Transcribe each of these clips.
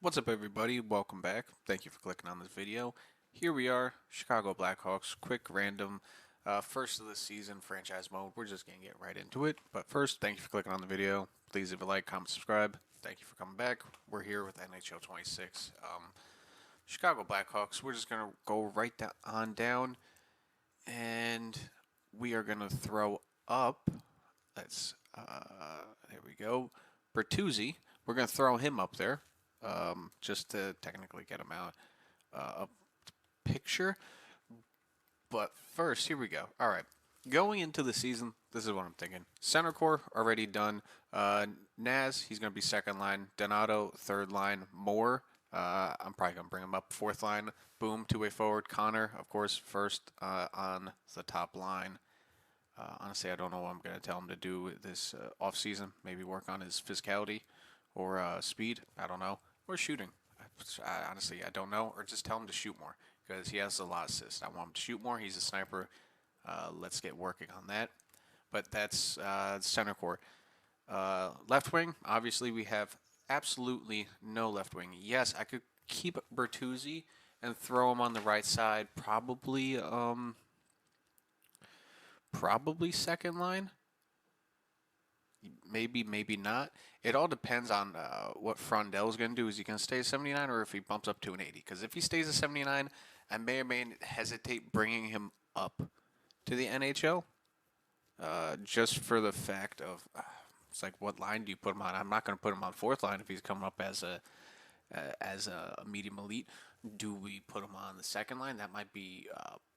What's up, everybody? Welcome back. Thank you for clicking on this video. Here we are, Chicago Blackhawks, quick random first of the season franchise mode. We're just going to get right into it. But first, thank you for clicking on the video. Please leave a like, comment, subscribe. Thank you for coming back. We're here with NHL 26. Chicago Blackhawks, we're just going to go right on down. And we are going to throw up, there we go, Bertuzzi. We're going to throw him up there. Just to technically get him out of picture. But first, here we go. All right. Going into the season, this is what I'm thinking. Center core already done. Naz, he's going to be second line. Donato, third line. Moore, I'm probably going to bring him up. Fourth line. Boom, two-way forward. Connor, of course, first on the top line. Honestly, I don't know what I'm going to tell him to do this offseason. Maybe work on his physicality or speed. I don't know. Or shooting. Honestly, I don't know. Or just tell him to shoot more because he has a lot of assists. I want him to shoot more. He's a sniper. Let's get working on that. But that's center court. Left wing, obviously, we have absolutely no left wing. Yes, I could keep Bertuzzi and throw him on the right side. Probably second line. Maybe, maybe not. It all depends on what Frondell's going to do. Is he going to stay at 79 or if he bumps up to an 80? Because if he stays at 79, I may or may hesitate bringing him up to the NHL. Just for the fact of, it's like, what line do you put him on? I'm not going to put him on fourth line if he's coming up as a medium elite. Do we put him on the second line? That might be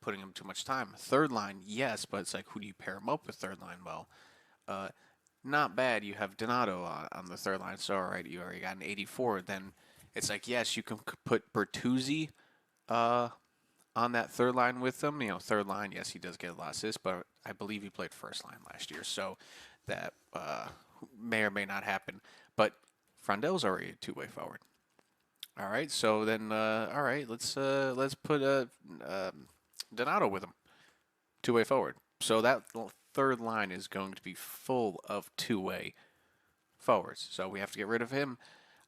putting him too much time. Third line, yes, but it's like, who do you pair him up with third line? Well, not bad. You have Donato on the third line, so all right, you already got an 84. Then it's like, yes, you can put Bertuzzi on that third line with them. You know, third line, yes, he does get a lot of assists, but I believe he played first line last year, so that may or may not happen. But Frondell's already a two-way forward. All right, so then, all right, let's put Donato with him, two-way forward. So that third line is going to be full of two-way forwards. So we have to get rid of him.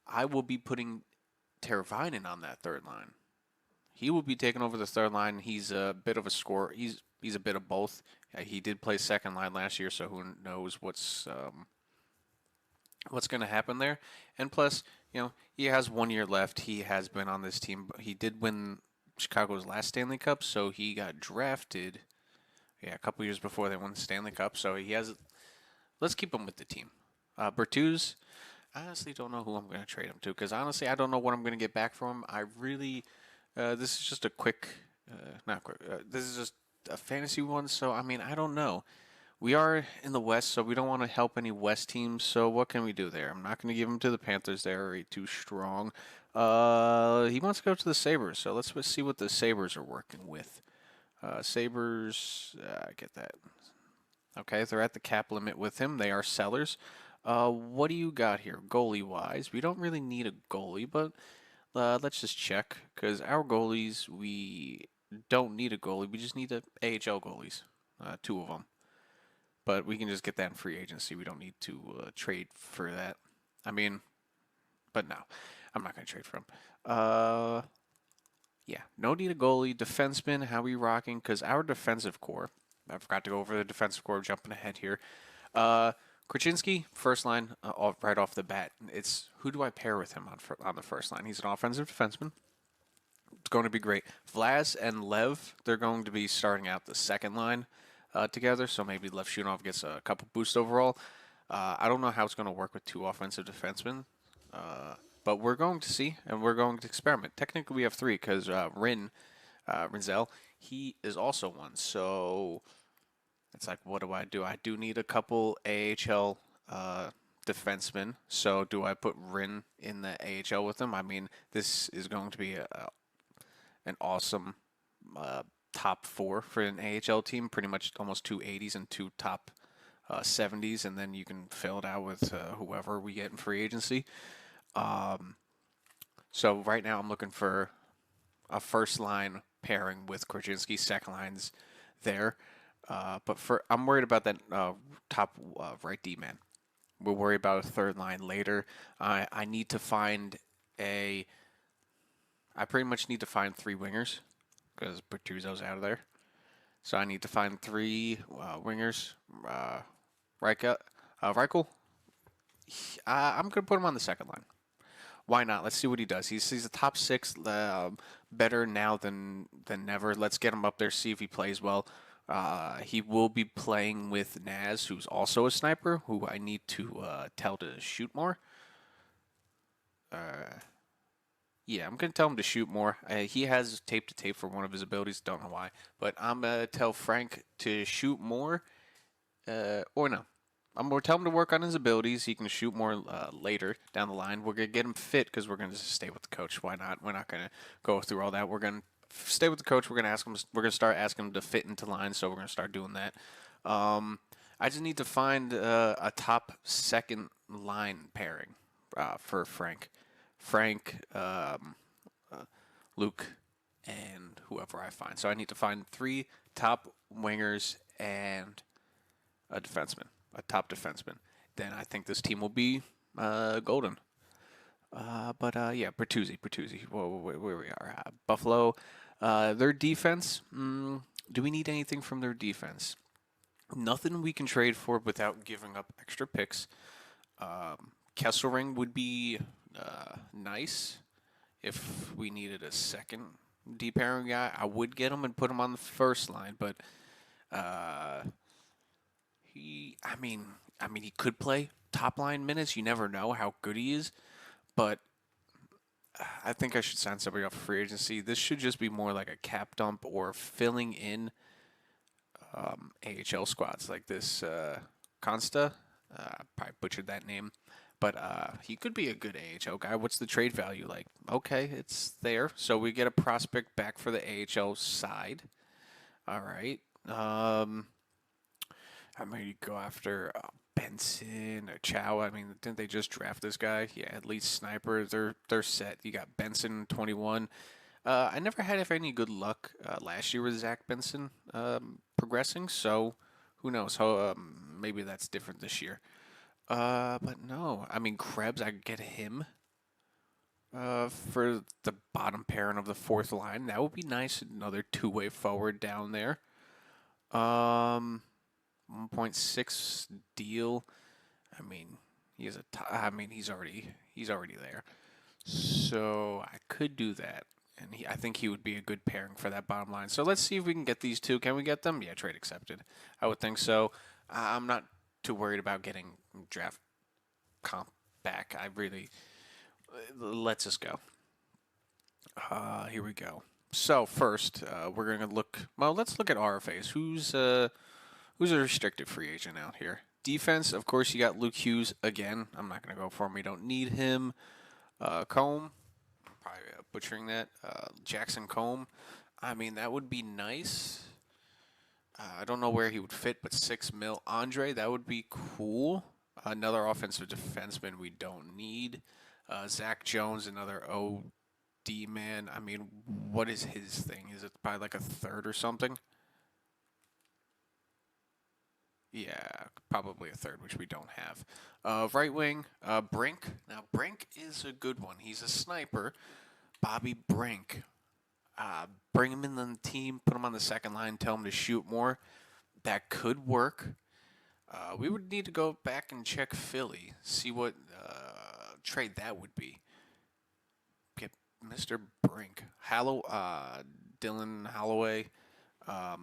I will be putting Teravainen on that third line. He will be taking over the third line. He's a bit of a scorer. He's a bit of both. He did play second line last year, so who knows what's going to happen there. And plus, you know, he has 1 year left. He has been on this team. He did win Chicago's last Stanley Cup, so he got drafted. Yeah, a couple years before they won the Stanley Cup, so he has. Let's keep him with the team. Bertuzzi, I honestly don't know who I'm going to trade him to because honestly, I don't know what I'm going to get back from him. I really, this is just a quick, not quick. This is just a fantasy one, so I mean, I don't know. We are in the West, so we don't want to help any West teams. So what can we do there? I'm not going to give him to the Panthers. They're already too strong. He wants to go to the Sabres, so let's see what the Sabres are working with. Sabres, I get that. Okay, they're at the cap limit with him. They are sellers. What do you got here, goalie-wise? We don't really need a goalie, but let's just check. Because our goalies, we don't need a goalie. We just need the AHL goalies, two of them. But we can just get that in free agency. We don't need to trade for that. I mean, but no, I'm not going to trade for him. Yeah, no need a goalie. Defenseman, how are we rocking? Because our defensive core, I forgot to go over the defensive core, jumping ahead here. Krasinski, first line, right off the bat. It's who do I pair with him on the first line? He's an offensive defenseman. It's going to be great. Vlas and Lev, they're going to be starting out the second line together, so maybe Lev Shunov gets a couple boosts overall. I don't know how it's going to work with two offensive defensemen. But we're going to see, and we're going to experiment. Technically, we have three because Rinzel, he is also one. So it's like, what do? I do need a couple AHL defensemen. So do I put Rin in the AHL with him? I mean, this is going to be an awesome top four for an AHL team. Pretty much almost two 80s and two top 70s, and then you can fill it out with whoever we get in free agency. So right now I'm looking for a first line pairing with Krasinski. Second line's there, but I'm worried about that top right D man. We'll worry about a third line later. I need to find I pretty much need to find 3 wingers because Bertuzzo's out of there. So I need to find 3 wingers. Reichel, I'm going to put him on the second line. Why not? Let's see what he does. He's a top 6, better now than never. Let's get him up there, see if he plays well. He will be playing with Naz, who's also a sniper, who I need to tell to shoot more. Yeah, I'm going to tell him to shoot more. He has tape to tape for one of his abilities. Don't know why. But I'm going to tell Frank to shoot more. Or no. I'm going to tell him to work on his abilities. He can shoot more later down the line. We're going to get him fit because we're going to stay with the coach. Why not? We're not going to go through all that. We're going to stay with the coach. We're going to ask him. We're going to start asking him to fit into line. So we're going to start doing that. I just need to find a top second line pairing for Frank. Luke, and whoever I find. So I need to find 3 top wingers and a defenseman, a top defenseman. Then I think this team will be golden. Yeah, Bertuzzi. Where we are. Buffalo, their defense. Do we need anything from their defense? Nothing we can trade for without giving up extra picks. Kesselring would be nice if we needed a second D pairing guy. I would get him and put him on the first line, but he could play top line minutes. You never know how good he is, but I think I should sign somebody off free agency. This should just be more like a cap dump or filling in AHL squads like this. Consta, probably butchered that name. But he could be a good AHL guy. What's the trade value like? Okay, it's there. So we get a prospect back for the AHL side. All right. I mean, go after Benson or Chow. I mean, didn't they just draft this guy? Yeah, at least sniper. They're set. You got Benson, 21. I never had any good luck last year with Zach Benson progressing. So who knows? Maybe that's different this year. But no, I mean Krebs, I could get him for the bottom pairing of the fourth line. That would be nice. Another 2-way forward down there. 1.6 deal. I mean, he's already there. So I could do that, and I think he would be a good pairing for that bottom line. So let's see if we can get these 2. Can we get them? Yeah, trade accepted. I would think so. I'm not too worried about getting draft comp back. Let's just go. Here we go. So first, we're gonna look. Well, let's look at RFAs. Who's a restricted free agent out here? Defense, of course, you got Luke Hughes again. I'm not gonna go for him. We don't need him. Combe, probably butchering that. Jackson Combe. I mean, that would be nice. I don't know where he would fit, but $6 million. Andre, that would be cool. Another offensive defenseman we don't need. Zach Jones, another OD man. I mean, what is his thing? Is it probably like a third or something? Yeah, probably a third, which we don't have. Right wing, Brink. Now, Brink is a good one. He's a sniper. Bobby Brink. Bring him in the team, put him on the second line, tell him to shoot more. That could work. We would need to go back and check Philly, see what trade that would be. Get Mr. Brink. Dylan Holloway. I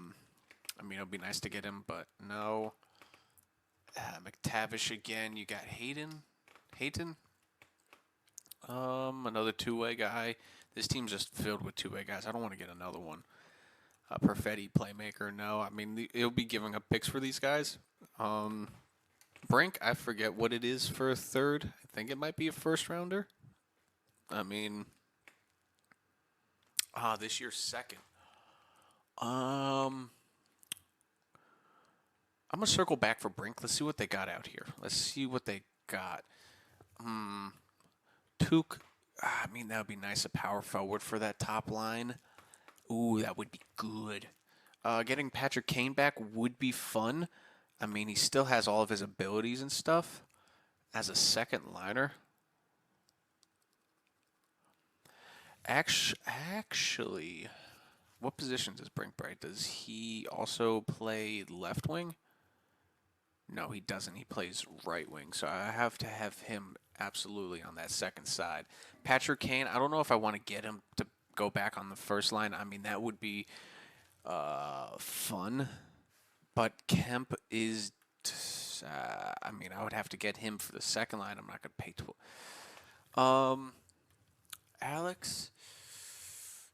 mean, it would be nice to get him, but no. McTavish again. You got Hayton. Another 2-way guy. This team's just filled with 2-way guys. I don't want to get another one. Perfetti, playmaker, no. I mean, it'll be giving up picks for these guys. Brink, I forget what it is for a third. I think it might be a first rounder. I mean, this year's second. I'm going to circle back for Brink. Let's see what they got out here. Let's see what they got. Took. I mean, that would be nice, a power forward for that top line. Ooh, that would be good. Getting Patrick Kane back would be fun. I mean, he still has all of his abilities and stuff as a second liner. Actually, what position does Brink play? Does he also play left wing? No, he doesn't. He plays right wing. So I have to have him absolutely on that second side. Patrick Kane, I don't know if I want to get him to go back on the first line. I mean, that would be fun. But Kemp is. I mean, I would have to get him for the second line. I'm not going to pay 12. Alex,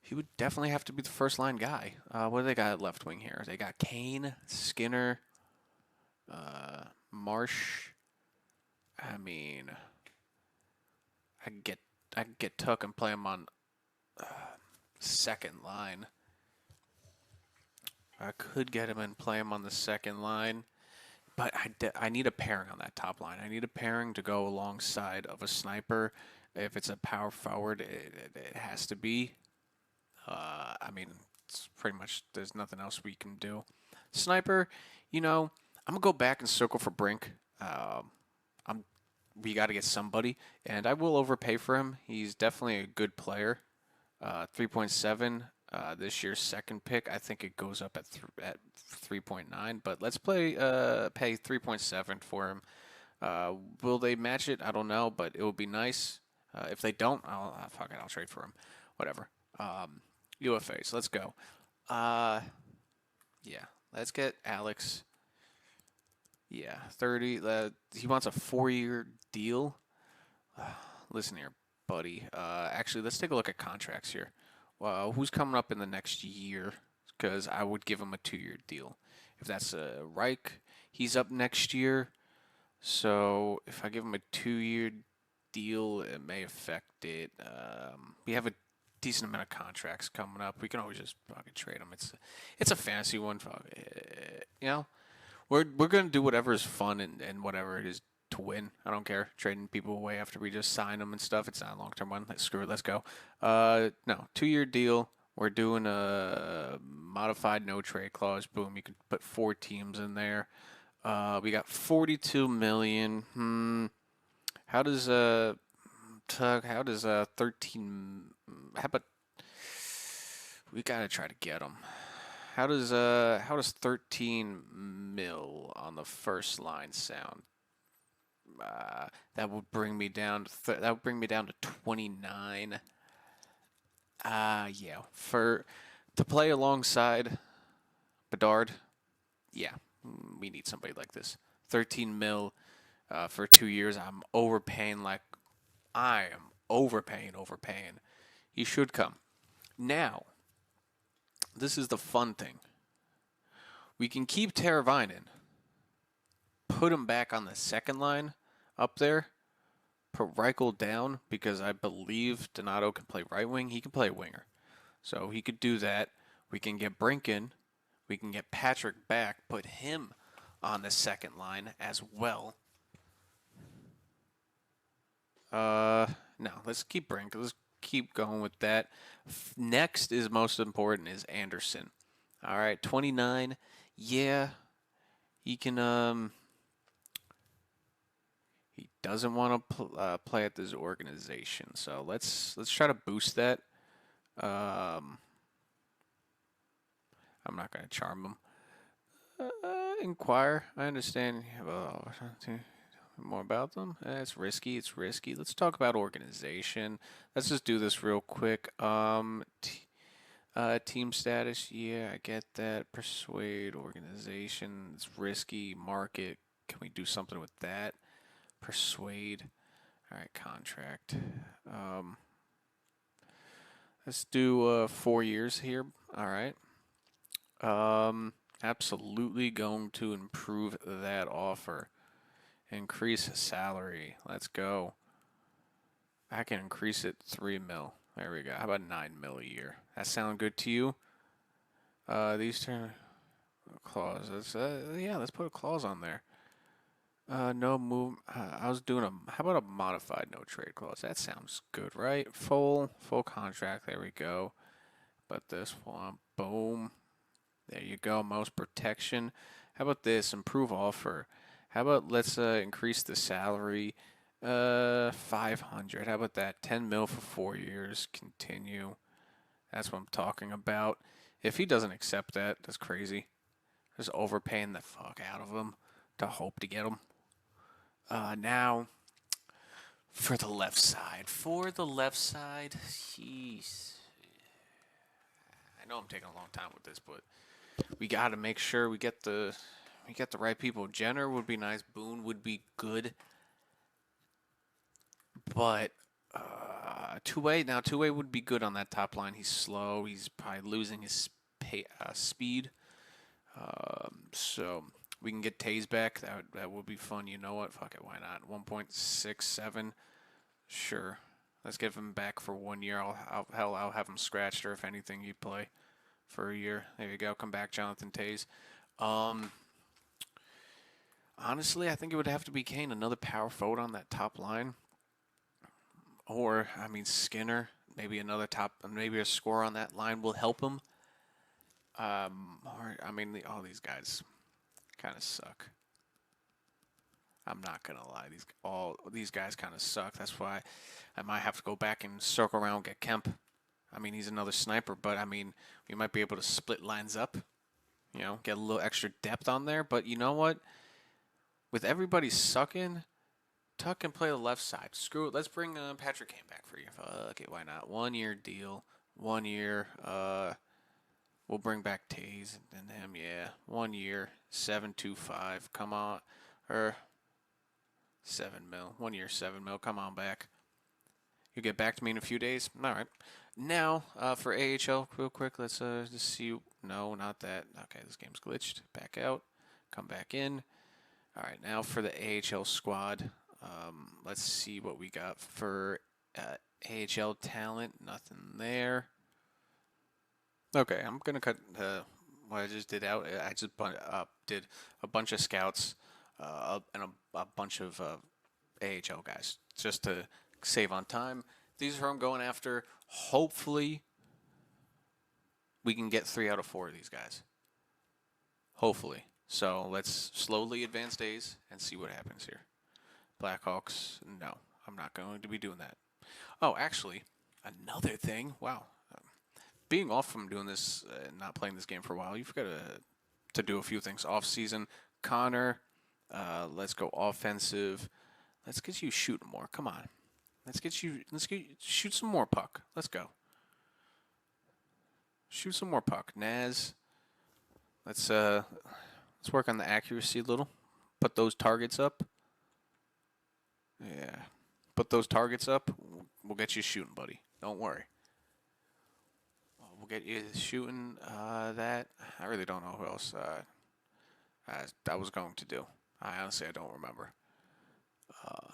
he would definitely have to be the first line guy. What do they got at left wing here? They got Kane, Skinner, Marsh. I mean, I could get Tuck and play him on second line. I could get him and play him on the second line, but I need a pairing on that top line. I need a pairing to go alongside of a sniper. If it's a power forward, it has to be. I mean, it's pretty much there's nothing else we can do. Sniper, I'm gonna go back and circle for Brink. We got to get somebody, and I will overpay for him. He's definitely a good player. 3.7 this year's second pick. I think it goes up at 3.9, but let's pay 3.7 for him. Will they match it? I don't know, but it would be nice. If they don't, I'll trade for him. Whatever. UFAs. Let's go. Yeah, let's get Alex. Yeah, 30. He wants a 4-year deal. Listen here, buddy. Actually, let's take a look at contracts here. Who's coming up in the next year? Because I would give him a 2-year deal. If that's Reich, he's up next year. So if I give him a 2-year deal, it may affect it. We have a decent amount of contracts coming up. We can always just fucking trade them. It's a fantasy one. We're gonna do whatever is fun and whatever it is to win. I don't care trading people away after we just sign them and stuff. It's not a long term one. Screw it. Let's go. No, 2-year deal. We're doing a modified no trade clause. Boom. You can put 4 teams in there. We got 42 million. How does 13? How about we gotta try to get them. How does 13 mil on the first line sound? That would bring me down to 29. Yeah, to play alongside Bedard. Yeah, we need somebody like this. 13 mil for 2 years. I'm overpaying like I am overpaying. He should come. Now, this is the fun thing. We can keep Teravainen, put him back on the second line up there, put Reichel down because I believe Donato can play right wing. He can play winger. So he could do that. We can get Brink in. We can get Patrick back, put him on the second line as well. No, let's keep Brink. Let's keep going with that. Next is most important is Anderson. All right, 29. Yeah, he can. He doesn't want to play at this organization, so let's try to boost that. I'm not gonna charm him. Inquire. I understand. More about them. It's risky. Let's talk about organization. Let's just do this real quick. Team status. Yeah, I get that. Persuade organization. It's risky. Market. Can we do something with that? Persuade. All right, contract. Let's do 4 years here. All right. Absolutely going to improve that offer. Increase salary. Let's go. I can increase it 3 mil. There we go. How about 9 mil a year? That sound good to you? These term clause. Let's put a clause on there. No move. I was doing how about a modified no trade clause? That sounds good, right? Full contract. There we go. But this one, boom. There you go. Most protection. How about this? Improve offer. How about let's increase the salary $500. How about that? 10 mil for 4 years. Continue. That's what I'm talking about. If he doesn't accept that, that's crazy. Just overpaying the fuck out of him to hope to get him. Now, for the left side. Jeez. I know I'm taking a long time with this, but we got to make sure we get the right people. Jenner would be nice. Boone would be good. But two-way would be good on that top line. He's slow. He's probably losing his speed. So we can get Taze back. That would be fun. You know what? Fuck it. Why not? 1.67. Sure. Let's give him back for 1 year. I'll have him scratched, or if anything, you play for a year. There you go. Come back, Jonathan Taze. Honestly, I think it would have to be Kane, another power forward on that top line. Or, Skinner, maybe maybe a scorer on that line will help him. All these guys kind of suck. I'm not gonna lie, all these guys kind of suck. That's why I might have to go back and circle around and get Kemp. He's another sniper, but we might be able to split lines up. Get a little extra depth on there. But you know what? With everybody sucking, Tuck can play the left side. Screw it. Let's bring Patrick Kane back for you. Okay, why not? 1 year deal. 1 year. We'll bring back Taze and him. Yeah, 1 year. 7.25. Come on, or 7 mil. 1 year, 7 mil. Come on back. You get back to me in a few days. All right. Now for AHL, real quick. Let's just see. No, not that. Okay, this game's glitched. Back out. Come back in. All right, now for the AHL squad. Let's see what we got for AHL talent. Nothing there. Okay, I'm going to cut what I just did out. I just did a bunch of scouts and a bunch of AHL guys just to save on time. These are who I'm going after. Hopefully, we can get 3 out of 4 of these guys. Hopefully. So let's slowly advance days and see what happens here. Blackhawks, no, I'm not going to be doing that. Oh, actually, another thing. Wow, being off from doing this, not playing this game for a while, you've got to do a few things off season. Connor, let's go offensive. Let's get you shooting more. Come on, shoot some more puck. Let's go. Shoot some more puck. Naz, let's work on the accuracy a little. Put those targets up. Yeah. Put those targets up. We'll get you shooting, buddy. Don't worry. We'll get you shooting that. I really don't know who else I was going to do. I don't remember.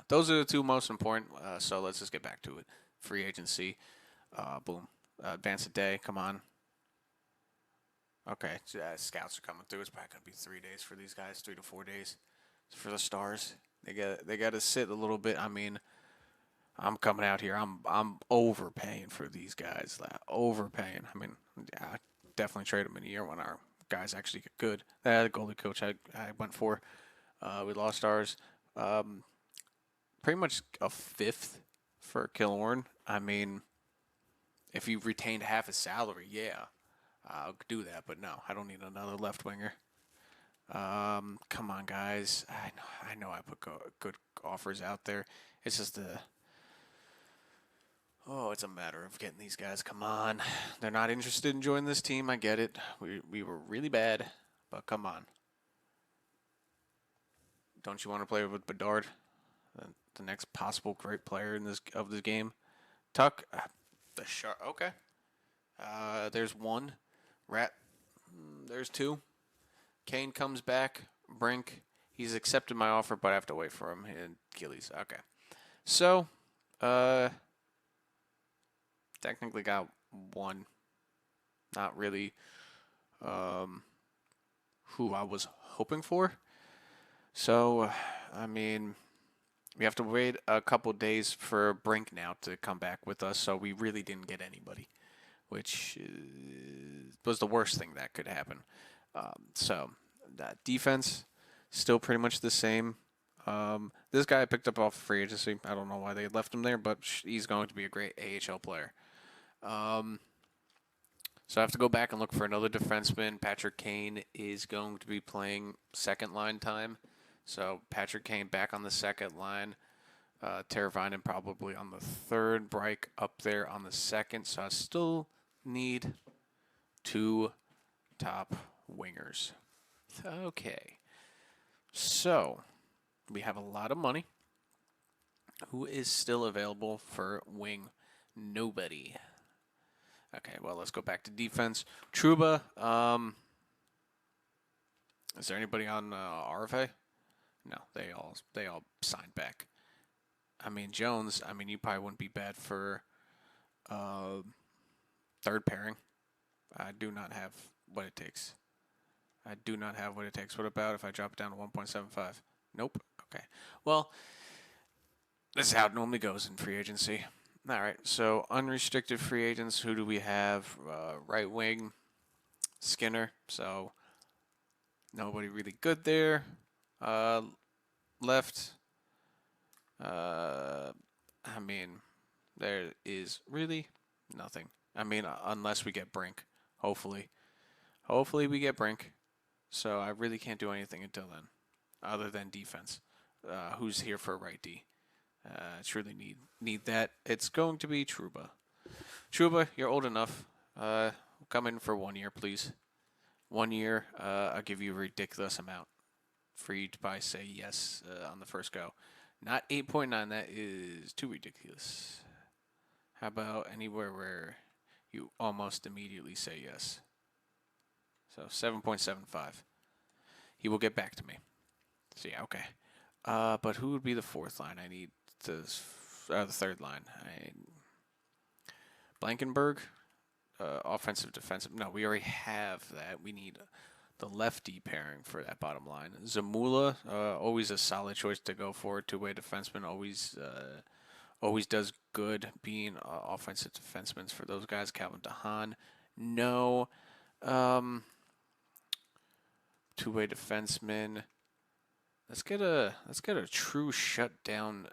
Those are the 2 most important. So let's just get back to it. Free agency. Boom. Advance a day. Come on. Okay. Scouts are coming through. It's probably going to be 3 days for these guys. 3 to 4 days. For the Stars. They got to sit a little bit. I'm coming out here. I'm overpaying for these guys. Overpaying. I definitely trade them in a year when our guys actually get good. The goalie coach I went for. We lost ours. Pretty much a 5th for Killorn. If you retained half his salary, yeah, I'll do that. But no, I don't need another left winger. Come on, guys. I know I put good offers out there. It's just it's a matter of getting these guys. Come on. They're not interested in joining this team. I get it. We were really bad, but come on. Don't you want to play with Bedard, the next possible great player in this game? Tuck, the shark. Okay. There's 1. Rat. There's 2. Kane comes back. Brink. He's accepted my offer, but I have to wait for him. And Gillies. Okay. So, technically got 1. Not really who I was hoping for. So, we have to wait a couple days for Brink now to come back with us. So we really didn't get anybody, which was the worst thing that could happen. So that defense still pretty much the same. This guy I picked up off free agency. I don't know why they left him there, but he's going to be a great AHL player. So I have to go back and look for another defenseman. Patrick Kane is going to be playing second line time. So Patrick Kane back on the second line. Teravainen probably on the third. Breik up there on the second. So I still need 2 top wingers. Okay. So we have a lot of money. Who is still available for wing? Nobody. Okay, well, let's go back to defense. Trouba, is there anybody on RFA? No, they all signed back. I mean, Jones, you probably wouldn't be bad for third pairing. I do not have what it takes. What about if I drop it down to 1.75? Nope. Okay. Well, this is how it normally goes in free agency. All right, so unrestricted free agents, who do we have? Right wing, Skinner, so nobody really good there. Left, there is really nothing. Unless we get Brink, hopefully. Hopefully we get Brink, so I really can't do anything until then, other than defense. Who's here for right D? Truly need that. It's going to be Trouba. Trouba, you're old enough. Come in for 1 year, please. 1 year, I'll give you a ridiculous amount for you to buy, say yes on the first go. Not 8.9, that is too ridiculous. How about anywhere where you almost immediately say yes? So 7.75. He will get back to me. So yeah, okay. But who would be the fourth line? I need the third line. Blankenberg, offensive, defensive. No, we already have that. We need the lefty pairing for that bottom line. Zamula, always a solid choice to go for. Two-way defenseman, always does good being offensive defensemen for those guys. Calvin DeHaan, no. Two-way defenseman. Let's get a true shutdown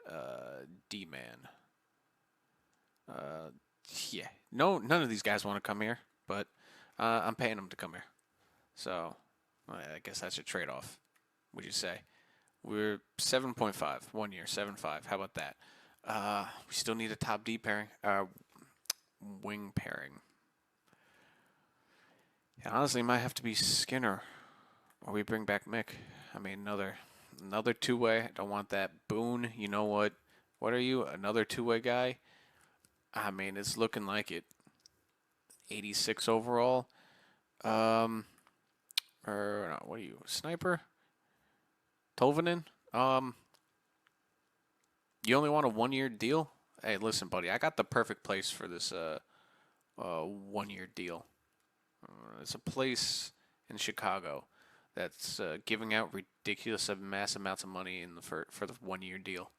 D-man. Yeah. No, none of these guys want to come here, but I'm paying them to come here. So I guess that's a trade-off. Would you say? We're 7.5, 1 year, 7.5. How about that? We still need a top D pairing, wing pairing. And honestly, it might have to be Skinner, or we bring back Mick. Another two-way. I don't want that. Boone, you know what? What are you? Another two-way guy? It's looking like it. 86 overall. Or no, what are you? Sniper? Tolvanen? You only want a 1 year deal? Hey, listen, buddy. I got the perfect place for this 1 year deal. It's a place in Chicago that's giving out ridiculous mass amounts of money for the 1 year deal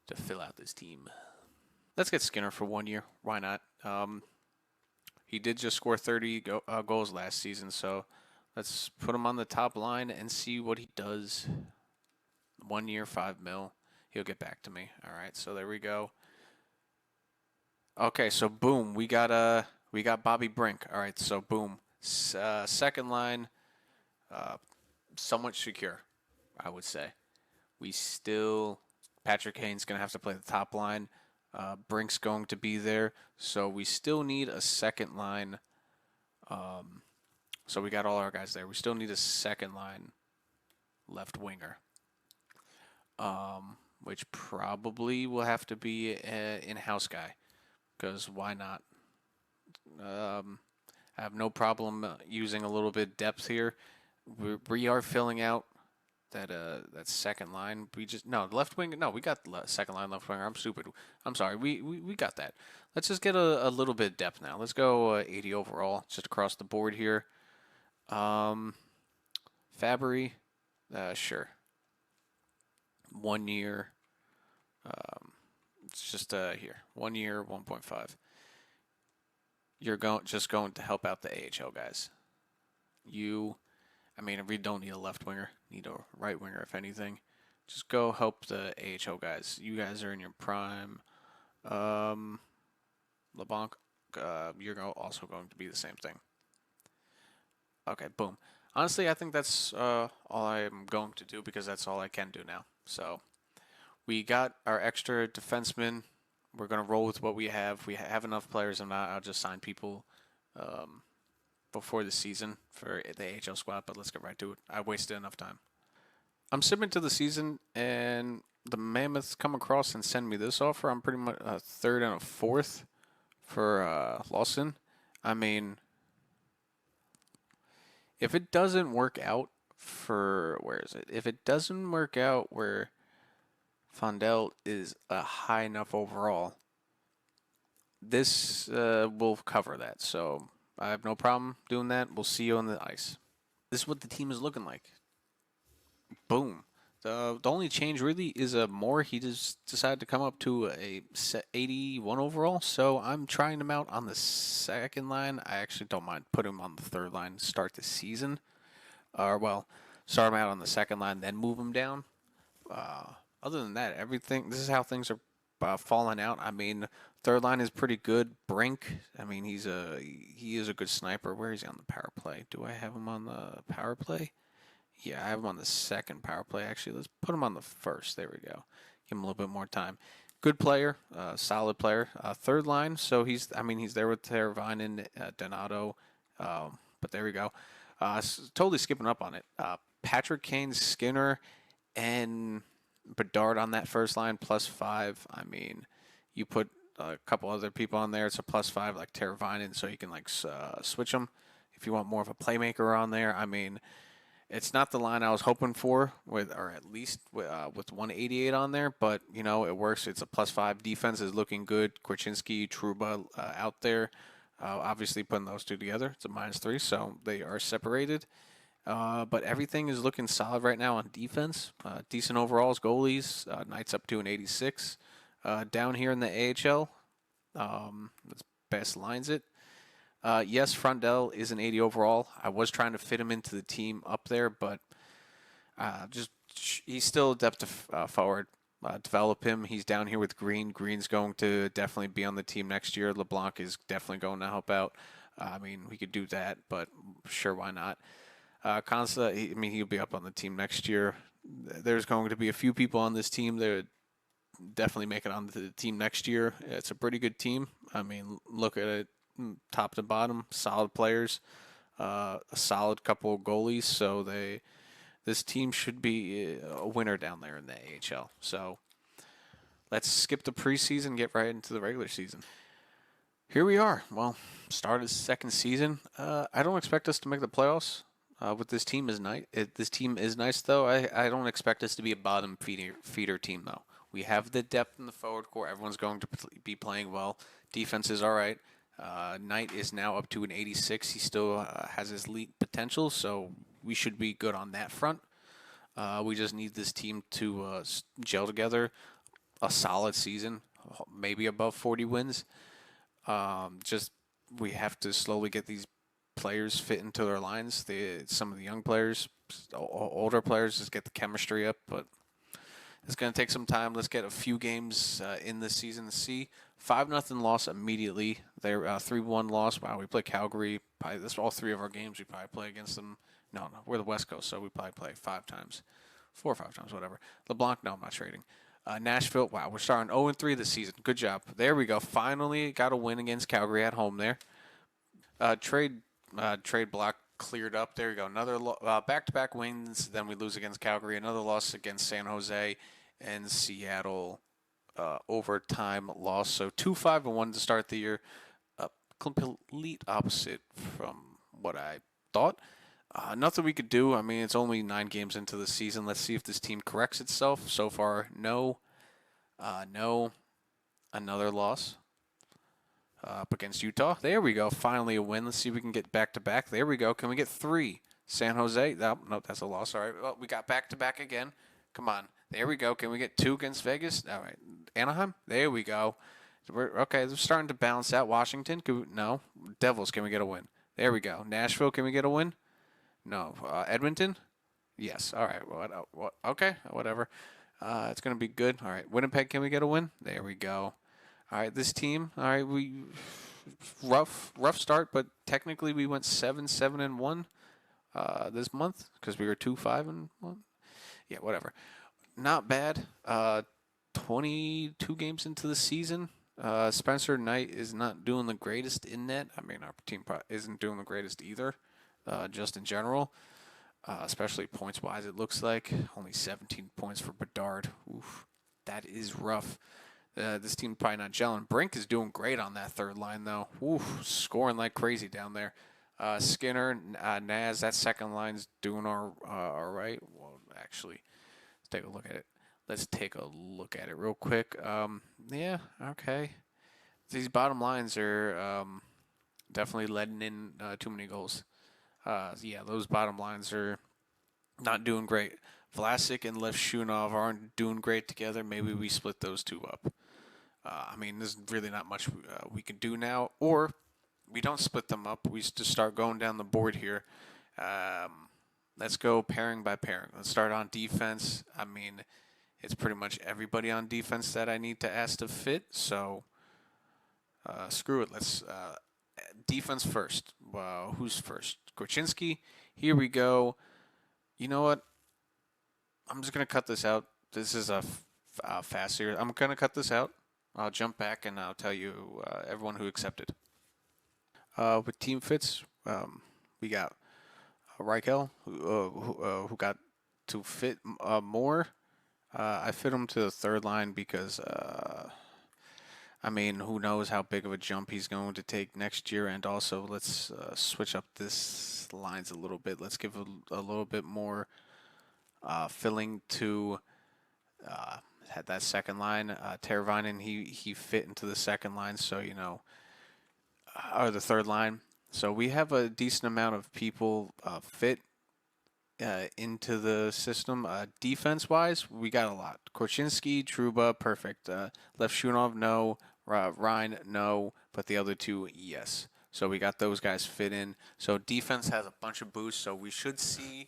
to fill out this team. Let's get Skinner for 1 year. Why not? He did just score 30 goals last season, so let's put him on the top line and see what he does. 1 year, $5 million. He'll get back to me. All right, so there we go. Okay, so boom, we got Bobby Brink. All right, so boom, second line, somewhat secure, I would say. Patrick Kane's gonna have to play the top line. Brink's going to be there, so we still need a second line. So we got all our guys there. We still need a second line left winger, which probably will have to be an in-house guy, because why not? I have no problem using a little bit of depth here. We are filling out that second line. The left wing. No, we got second line left winger. I'm stupid. I'm sorry. We got that. Let's just get a little bit of depth now. Let's go 80 overall, just across the board here. Fabry, sure. 1 year. It's just here. 1 year, 1.5. You're just going to help out the AHL guys. We don't need a left winger. Need a right winger, if anything. Just go help the AHL guys. You guys are in your prime. Um, LeBlanc, you're also going to be the same thing. Okay, boom. Honestly, I think that's all I am going to do because that's all I can do now. So we got our extra defensemen. We're gonna roll with what we have. We have enough players. I'll just sign people um, before the season for the AHL squad. But let's get right to it. I wasted enough time. I'm sipping to the season, and the Mammoths come across and send me this offer. I'm pretty much a third and a fourth for Lawson. I mean, if it doesn't work out for where is it? If it doesn't work out where Fondell is a high enough overall, this will cover that. So I have no problem doing that. We'll see you on the ice. This is what the team is looking like. Boom. The only change really is a Moore. He just decided to come up to a 81 overall. So I'm trying him out on the second line. I actually don't mind putting him on the third line to start the season. Start him out on the second line, then move him down. Other than that, everything. This is how things are falling out. I mean, third line is pretty good. Brink. I mean, he is a good sniper. Where is he on the power play? Do I have him on the power play? Yeah, I have him on the second power play. Actually, let's put him on the first. There we go. Give him a little bit more time. Good player, solid player. Third line, so he's there with Teravainen, Donato. But there we go. Totally skipping up on it. Patrick Kane, Skinner, and Bedard on that first line, +5. I mean, you put a couple other people on there, it's a +5 like Teravainen, so you can switch them if you want more of a playmaker on there. I mean, it's not the line I was hoping for, or at least with 188 on there, but it works. It's a +5. Defense is looking good. Korchinski, Trouba out there. Obviously, putting those two together, it's a -3, so they are separated. But everything is looking solid right now on defense. Decent overalls, goalies. Knights up to an 86. Down here in the AHL, that's best lines it. Yes, Frondell is an 80 overall. I was trying to fit him into the team up there, but he's still depth forward. Develop him. He's down here with Green. Green's going to definitely be on the team next year. LeBlanc is definitely going to help out. I mean, we could do that, but sure, why not? Consta, he'll be up on the team next year. There's going to be a few people on this team that definitely make it on the team next year. It's a pretty good team. I mean, look at it top to bottom, solid players, a solid couple of goalies. So this team should be a winner down there in the AHL. So let's skip the preseason, get right into the regular season. Here we are. Well, start of the second season. I don't expect us to make the playoffs. With this team is nice. This team is nice though. I don't expect us to be a bottom feeder team though. We have the depth in the forward core. Everyone's going to be playing well. Defense is all right. Knight is now up to an 86. He still has his elite potential, so we should be good on that front. We just need this team to gel together. A solid season, maybe above 40 wins. We have to slowly get these players fit into their lines. Some of the young players, older players, just get the chemistry up, but it's going to take some time. Let's get a few games in this season to see. 5-0 loss immediately. They're 3-1 loss. Wow, we play Calgary. This all three of our games we probably play against them. No, we're the West Coast, so we probably play 5 times. 4 or 5 times, whatever. LeBlanc, no, I'm not trading. Nashville, wow, we're starting 0-3 this season. Good job. There we go. Finally got a win against Calgary at home there. Trade block cleared up. There you go. Another back-to-back wins. Then we lose against Calgary. Another loss against San Jose and Seattle. Overtime loss. So 2-5-1 to start the year. Complete opposite from what I thought. Nothing we could do. I mean, it's only 9 games into the season. Let's see if this team corrects itself. So far, no. Another loss. Up against Utah. There we go. Finally a win. Let's see if we can get back-to-back. There we go. Can we get 3? San Jose. No, that's a loss. All right. Well, we got back-to-back again. Come on. There we go. Can we get 2 against Vegas? All right. Anaheim. There we go. We're starting to balance out. Washington. No. Devils. Can we get a win? There we go. Nashville. Can we get a win? No. Edmonton. Yes. All right. What? Okay. Whatever. It's gonna be good. All right. Winnipeg, can we get a win? There we go. All right. This team. All right. We rough start, but technically we went 7-7-1 this month because we were 2-5-1. Yeah. Whatever. Not bad. 22 games into the season. Spencer Knight is not doing the greatest in net. I mean, our team isn't doing the greatest either, just in general, especially points wise. It looks like only 17 points for Bedard. Oof, that is rough. This team probably not gelling. Brink is doing great on that third line though. Oof, scoring like crazy down there. Skinner, Naz, that second line's doing all right. Well, actually, let's take a look at it. Let's take a look at it real quick. Yeah, okay. These bottom lines are definitely letting in too many goals. Yeah, those bottom lines are not doing great. Vlasic and Levshunov aren't doing great together. Maybe we split those two up. I mean, there's really not much we can do now, or we don't split them up. We just start going down the board here. Let's go pairing by pairing. Let's start on defense. I mean, it's pretty much everybody on defense that I need to ask to fit. So screw it. Let's defense first. Who's first? Korchinski. Here we go. You know what? I'm just gonna cut this out. This is a fast series. I'm gonna cut this out. I'll jump back and I'll tell you everyone who accepted. With team fits, we got Reichel, who got to fit more. I fit him to the third line because, I mean, who knows how big of a jump he's going to take next year. And also, let's switch up this lines a little bit. Let's give a little bit more filling to had that second line. Teravainen, he fit into the second line, so or the third line. So we have a decent amount of people fit into the system. Defense wise, we got a lot. Korchinski, Truba, perfect. Levshunov, no. Ryan, no. But the other two, yes. So we got those guys fit in. So defense has a bunch of boosts. So we should see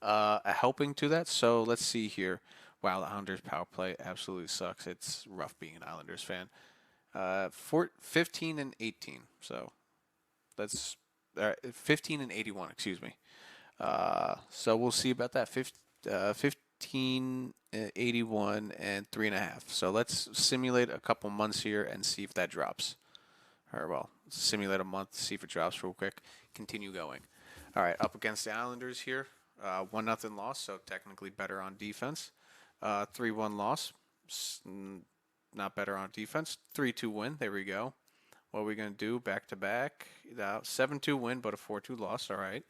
a helping to that. So let's see here. Wow, the Islanders power play absolutely sucks. It's rough being an Islanders fan. 15 and 18. So that's 15 and 81. Excuse me. So we'll see about that. 15, 81, and 3.5. So let's simulate a couple months here and see if that drops. Or, well, simulate a month, see if it drops real quick. Continue going. All right, up against the Islanders here. 1-0 loss, so technically better on defense. 3-1 loss, not better on defense. 3-2 win, there we go. What are we going to do? Back to back. 7-2 win, but a 4-2 loss. All right.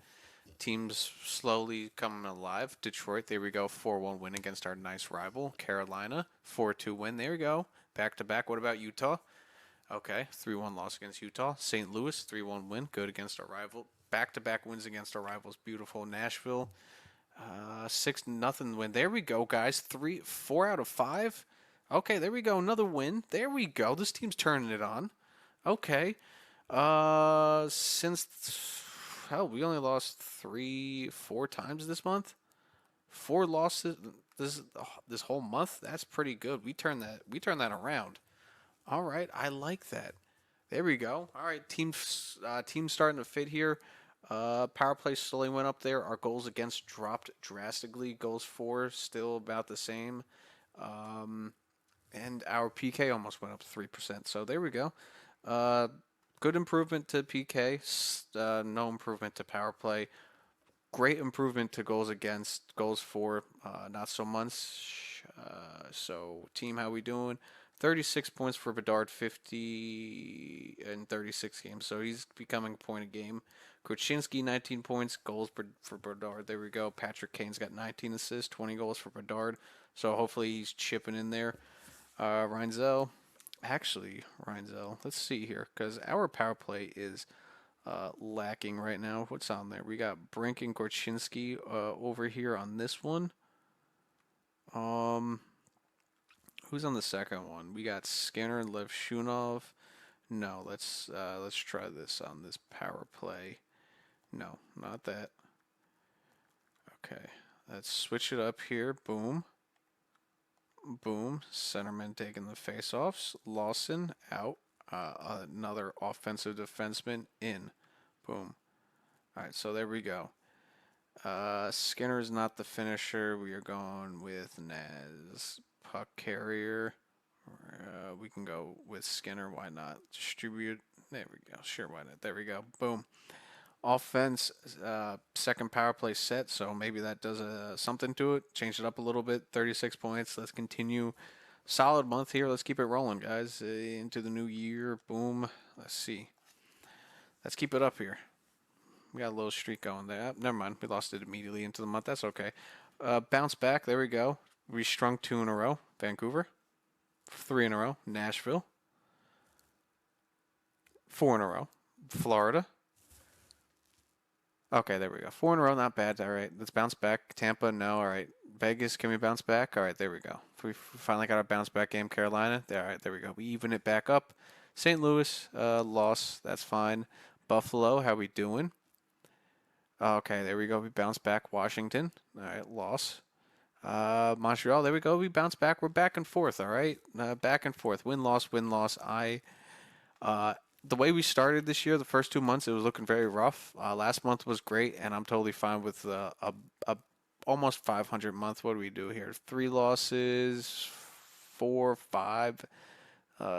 Teams slowly coming alive. Detroit, there we go. 4-1 win against our nice rival. Carolina, 4-2 win. There we go. Back to back. What about Utah? Okay. 3-1 loss against Utah. St. Louis, 3-1 win. Good against our rival. Back to back wins against our rivals. Beautiful. Nashville, 6-0 win. There we go, guys. 4 out of 5. Okay, there we go. Another win. There we go. This team's turning it on. Okay. Since hell, we only lost 4 times this month. 4 losses this whole month. That's pretty good. We turned that around. All right, I like that. There we go. All right, team starting to fit here. Power play slowly went up there. Our goals against dropped drastically. Goals for still about the same. And our PK almost went up to 3%. So there we go. Good improvement to PK. No improvement to power play. Great improvement to goals against. Goals for, not so much. So team, how we doing? 36 points for Bedard, 50 in 36 games. So he's becoming a point a game. Korchinski, 19 points. Goals for Bedard. There we go. Patrick Kane's got 19 assists, 20 goals for Bedard. So hopefully he's chipping in there. Reinzel. Actually, Reinzel, let's see here, because our power play is lacking right now. What's on there? We got Brink and Korchinski over here on this one. Who's on the second one? We got Skinner and Levshunov. No, let's try this on this power play. No, not that. Okay, Let's switch it up here. Boom. Boom. Centerman taking the face-offs. Lawson out. Another offensive defenseman in. Boom. All right, so there we go. Skinner's not the finisher. We are going with Naz. Puck carrier. We can go with Skinner. Why not? Distribute. There we go. Sure, why not? There we go. Boom. Offense, second power play set, so maybe that does something to it. Change it up a little bit. 36 points. Let's continue. Solid month here. Let's keep it rolling, guys. Into the new year. Boom. Let's see. Let's keep it up here. We got a little streak going there. Never mind. We lost it immediately into the month. That's okay. Bounce back. There we go. We strung 2 in a row. Vancouver. 3 in a row. Nashville. 4 in a row. Florida. Okay, there we go. 4 in a row, not bad. All right, let's bounce back. Tampa, no. All right, Vegas, can we bounce back? All right, there we go. We finally got our bounce back game. Carolina, there. All right, there we go. We even it back up. St. Louis, loss. That's fine. Buffalo, how we doing? Okay, there we go. We bounce back. Washington, all right, loss. Montreal, there we go. We bounce back. We're back and forth. All right, back and forth. Win loss, win loss. The way we started this year, the first 2 months, it was looking very rough. Last month was great, and I'm totally fine with a almost 500 month. What do we do here? 3 losses, 4, 5,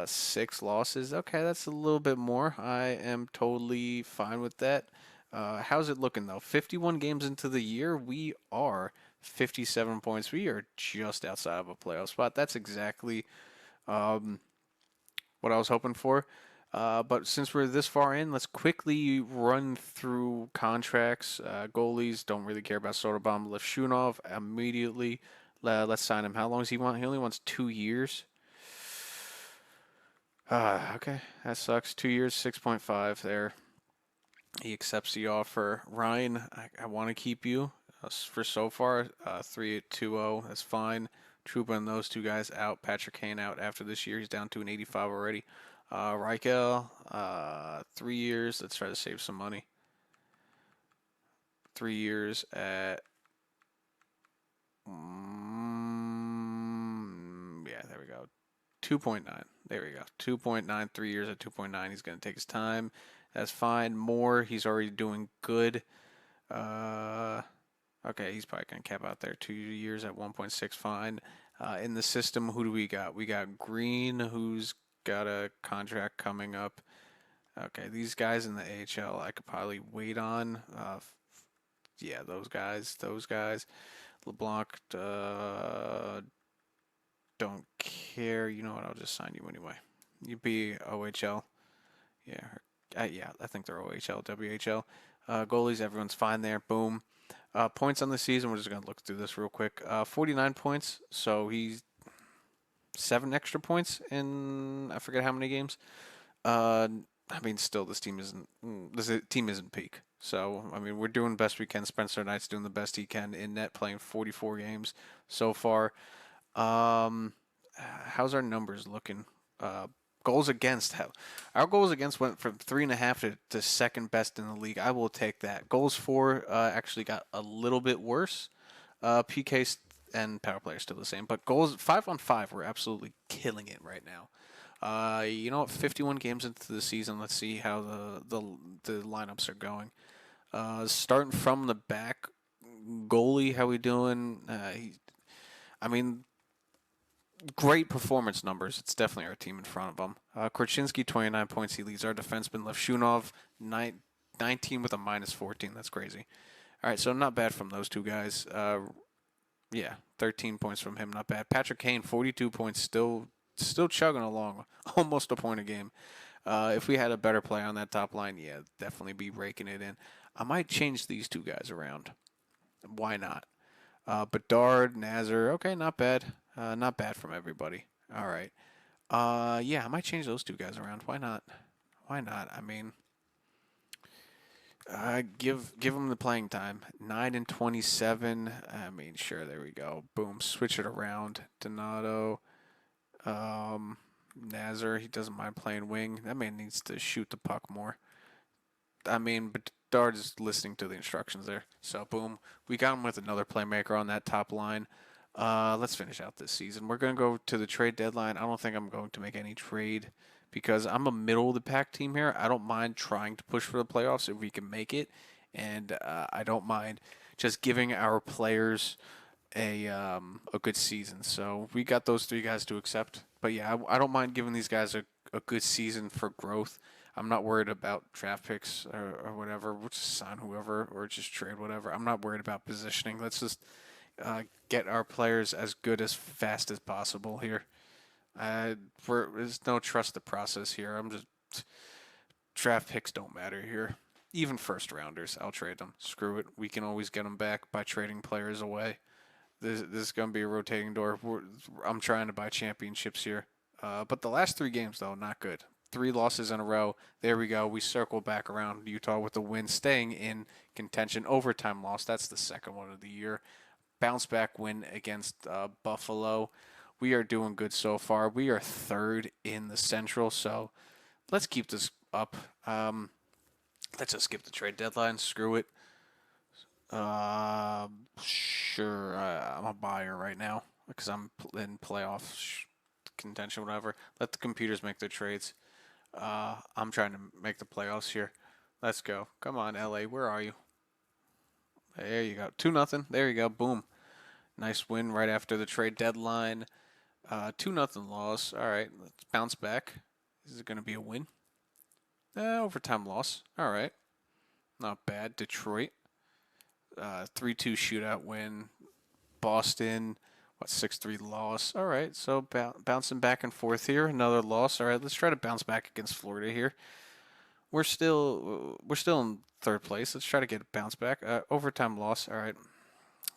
6 losses. Okay, that's a little bit more. I am totally fine with that. How's it looking, though? 51 games into the year, we are 57 points. We are just outside of a playoff spot. That's exactly what I was hoping for. But since we're this far in, let's quickly run through contracts. Goalies, don't really care about Soderbaum. Lefshunov, immediately. Let's sign him. How long does he want? He only wants 2 years. Okay, that sucks. 2 years, 6.5 there. He accepts the offer. Ryan, I want to keep you for so far. 3.20, that's fine. Trouba and those 2 guys out. Patrick Kane out after this year. He's down to an 85 already. Reichel, 3 years. Let's try to save some money. 3 years at, yeah, there we go. 2.9. There we go. 2.9, 3 years at 2.9. He's going to take his time. That's fine. Moore, he's already doing good. Okay, he's probably going to cap out there. 2 years at 1.6, fine. In the system, who do we got? We got Green, who's got a contract coming up. Okay, these guys in the AHL I could probably wait on. Yeah, those guys. LeBlanc, don't care. You know what? I'll just sign you anyway. You'd be OHL. Yeah, I think they're OHL, WHL. Goalies, everyone's fine there. Boom. Points on the season. We're just going to look through this real quick. 49 points. So he's 7 extra points in I forget how many games. I mean, still this team isn't peak. So I mean, we're doing the best we can. Spencer Knight's doing the best he can in net, playing 44 games so far. How's our numbers looking? Goals against. Our goals against went from 3.5 to second best in the league. I will take that. Goals for actually got a little bit worse. PK and power play are still the same, but goals 5-on-5, we're absolutely killing it right now. You know what? 51 games into the season. Let's see how the lineups are going. Starting from the back, goalie, how we doing? I mean, great performance numbers. It's definitely our team in front of them. Korchinski, 29 points. He leads our defenseman. Lefshunov, 19 with a -14. That's crazy. All right, so not bad from those 2 guys. Yeah, 13 points from him. Not bad. Patrick Kane, 42 points. Still chugging along. Almost a point a game. If we had a better play on that top line, yeah, definitely be raking it in. I might change these 2 guys around. Why not? Bedard, Nazar, okay, not bad. Not bad from everybody. All right. Yeah, I might change those 2 guys around. Why not? I mean, give them the playing time. 9 and 27. I mean, sure, there we go. Boom, switch it around. Donato, Nazar, he doesn't mind playing wing. That man needs to shoot the puck more. I mean, but Bedard is listening to the instructions there. So, boom. We got him with another playmaker on that top line. Let's finish out this season. We're going to go to the trade deadline. I don't think I'm going to make any trade because I'm a middle of the pack team here. I don't mind trying to push for the playoffs if we can make it. And I don't mind just giving our players a good season. So we got those three guys to accept. But yeah, I don't mind giving these guys a good season for growth. I'm not worried about draft picks or whatever. We'll just sign whoever or just trade whatever. I'm not worried about positioning. Let's just get our players as good as fast as possible here. There's no trust the process here. Draft picks don't matter here. Even first rounders, I'll trade them. Screw it. We can always get them back by trading players away. This is going to be a rotating door. I'm trying to buy championships here. But the last 3 games, though, not good. 3 losses in a row. There we go. We circle back around Utah with the win, staying in contention. Overtime loss. That's the second one of the year. Bounce back win against Buffalo. We are doing good so far. We are 3rd in the Central, so let's keep this up. Let's just skip the trade deadline. Screw it. Sure. I'm a buyer right now because I'm in playoff contention, whatever. Let the computers make their trades. I'm trying to make the playoffs here. Let's go. Come on, LA. Where are you? There you go. 2-0. There you go. Boom. Nice win right after the trade deadline. 2-0 loss. All right. Let's bounce back. Is it going to be a win? Overtime loss. All right. Not bad. Detroit. 3-2 shootout win. Boston. 6-3 loss. All right. So bouncing back and forth here. Another loss. All right. Let's try to bounce back against Florida here. We're still in 3rd place. Let's try to get a bounce back. Overtime loss. All right.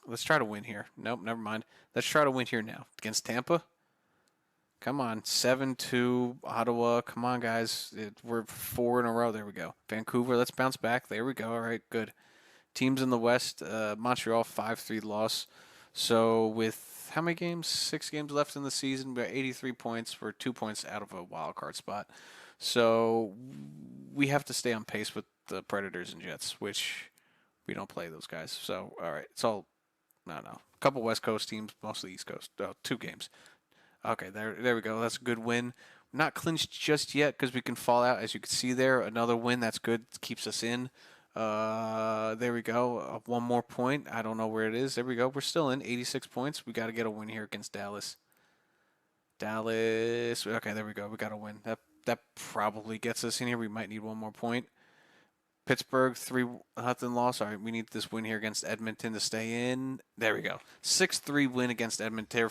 Let's try to win here. Nope, never mind. Let's try to win here now. Against Tampa. Come on. 7-2 Ottawa. Come on, guys. We're 4 in a row. There we go. Vancouver, let's bounce back. There we go. All right, good. Teams in the West. Montreal, 5-3 loss. So with how many games? 6 games left in the season. We're 83 points. We're 2 points out of a wild card spot. So we have to stay on pace with the Predators and Jets, which we don't play those guys. So, all right. It's all... No. A couple West Coast teams, mostly East Coast. 2 games. Okay, there we go. That's a good win. Not clinched just yet because we can fall out. As you can see there, another win. That's good. Keeps us in. There we go. 1 more point. I don't know where it is. There we go. We're still in 86 points. We got to get a win here against Dallas. Okay, there we go. We got a win. That probably gets us in here. We might need 1 more point. Pittsburgh, 3-0 loss. All right, we need this win here against Edmonton to stay in. There we go. 6-3 win against Edmonton.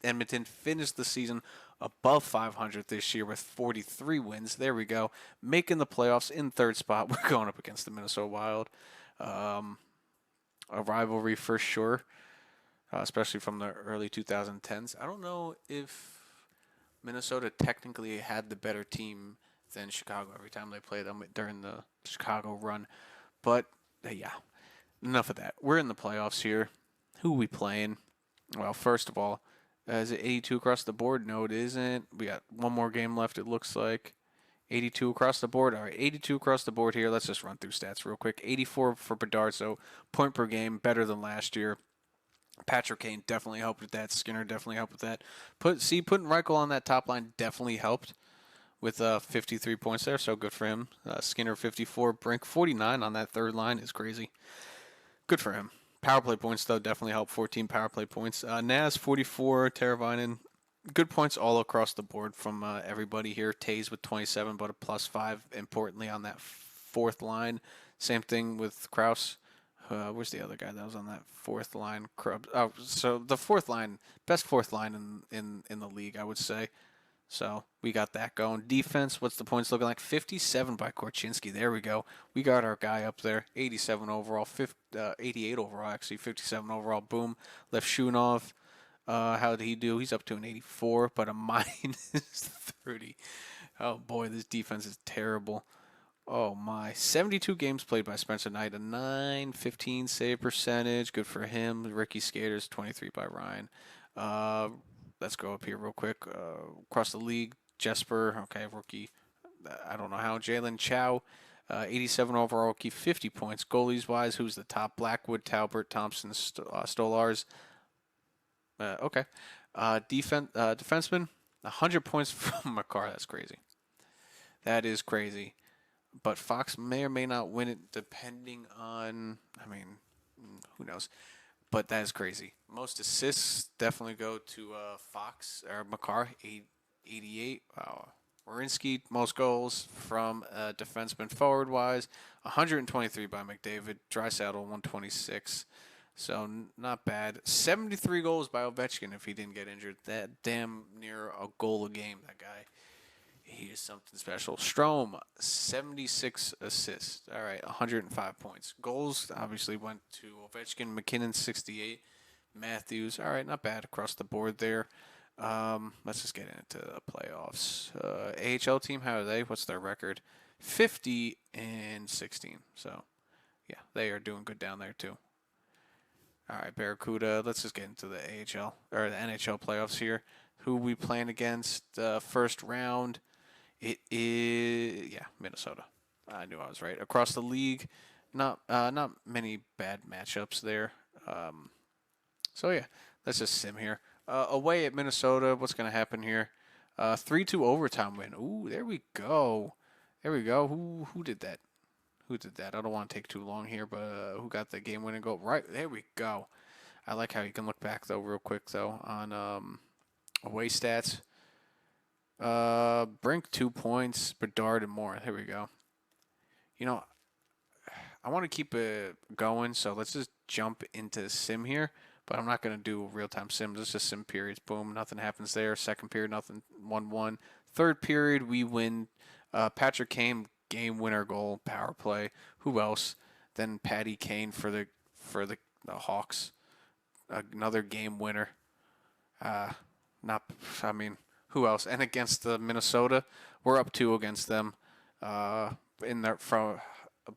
Edmonton finished the season above 500 this year with 43 wins. There we go. Making the playoffs in 3rd spot. We're going up against the Minnesota Wild. A rivalry for sure, especially from the early 2010s. I don't know if Minnesota technically had the better team than Chicago every time they played them during the Chicago run. But, yeah, enough of that. We're in the playoffs here. Who are we playing? Well, first of all, is it 82 across the board? No, it isn't. We got 1 more game left, it looks like. 82 across the board. All right, 82 across the board here. Let's just run through stats real quick. 84 for Bedard, so point per game, better than last year. Patrick Kane definitely helped with that. Skinner definitely helped with that. Putting Reichel on that top line definitely helped with 53 points there, so good for him. Skinner 54, Brink 49 on that 3rd line is crazy. Good for him. Power play points, though, definitely helped. 14 power play points. Naz 44, Teravainen. Good points all across the board from everybody here. Tays with 27, but a +5, importantly, on that 4th line. Same thing with Krause. Where's the other guy that was on that 4th line? So the 4th line, best 4th line in the league, I would say. So we got that going. Defense, what's the points looking like? 57 by Korchinski. There we go. We got our guy up there. 87 overall, 88 overall, actually. 57 overall. Boom. Left Shunov. How did he do? He's up to an 84, but a -30. Oh, boy, this defense is terrible. Oh, my. 72 games played by Spencer Knight. A 915 save percentage. Good for him. Ricky Skaters, 23 by Ryan. Let's go up here real quick. Across the league, Jesper, okay, rookie. I don't know how. Jalen Chow, 87 overall, keep 50 points. Goalies wise, who's the top? Blackwood, Talbot, Thompson, Stolars. Okay. Defenseman, 100 points from McCarr. That's crazy. That is crazy. But Fox may or may not win it depending on, I mean, who knows. But that is crazy. Most assists definitely go to Fox or McCarr, 88. Werenski, most goals from defenseman forward wise, 123 by McDavid. Draisaitl, 126. So not bad. 73 goals by Ovechkin if he didn't get injured. That damn near a goal a game, that guy. He is something special. Strome, 76 assists. All right, 105 points. Goals obviously went to Ovechkin. McKinnon, 68. Matthews, all right, not bad across the board there. Let's just get into the playoffs. AHL team, how are they? What's their record? 50-16. So, yeah, they are doing good down there too. All right, Barracuda. Let's just get into the AHL or the NHL playoffs here. Who we playing against? First round. It is Minnesota. I knew I was right. Across the league, not many bad matchups there. So yeah, let's just sim here. Away at Minnesota, what's going to happen here? 3-2 overtime win. Ooh, there we go. There we go. Who did that? Who did that? I don't want to take too long here, but who got the game-winning goal? Right, there we go. I like how you can look back, though, real quick, though, on away stats. Brink, 2 points. Bedard and more. Here we go. You know, I want to keep it going, so let's just jump into sim here. But I'm not going to do real-time sims. It's just sim periods. Boom, nothing happens there. Second period, nothing. 1-1. Third period, we win. Patrick Kane, game winner goal, power play. Who else? Then Patty Kane for the Hawks, another game winner. Who else? And against the Minnesota, we're up 2 against them. In their from